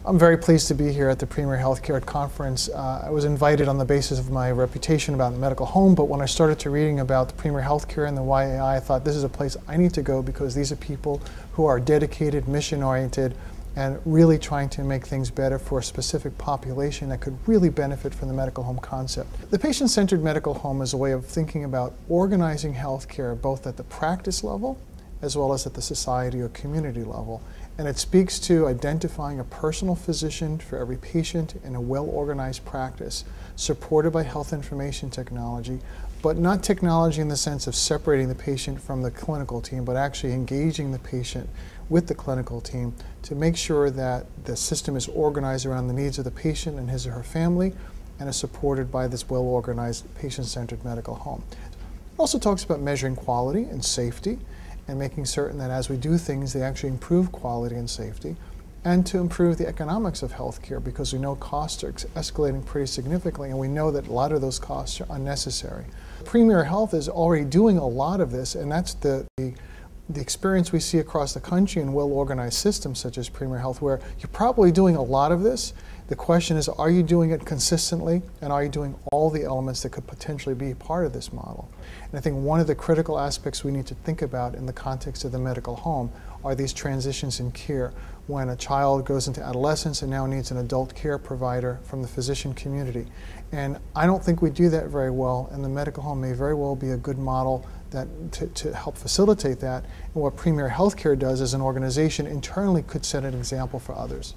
I'm very pleased to be here at the Premier Healthcare Conference. I was invited on the basis of my reputation about the medical home, but when I started to reading about the Premier Healthcare and the YAI, I thought this is a place I need to go because these are people who are dedicated, mission-oriented, and really trying to make things better for a specific population that could really benefit from the medical home concept. The patient-centered medical home is a way of thinking about organizing healthcare both at the practice level as well as at the society or community level. And it speaks to identifying a personal physician for every patient in a well-organized practice, supported by health information technology, but not technology in the sense of separating the patient from the clinical team, but actually engaging the patient with the clinical team to make sure that the system is organized around the needs of the patient and his or her family and is supported by this well-organized patient-centered medical home. It also talks about measuring quality and safety and making certain that as we do things, they actually improve quality and safety, and to improve the economics of healthcare because we know costs are escalating pretty significantly and we know that a lot of those costs are unnecessary. Premier Health is already doing a lot of this, and that's the experience we see across the country in well-organized systems such as Premier Health, where you're probably doing a lot of this. The question is, are you doing it consistently, and are you doing all the elements that could potentially be part of this model? And I think one of the critical aspects we need to think about in the context of the medical home are these transitions in care. When a child goes into adolescence and now needs an adult care provider from the physician community. And I don't think we do that very well, and the medical home may very well be a good model to help facilitate that. And what Premier Healthcare does as an organization internally could set an example for others.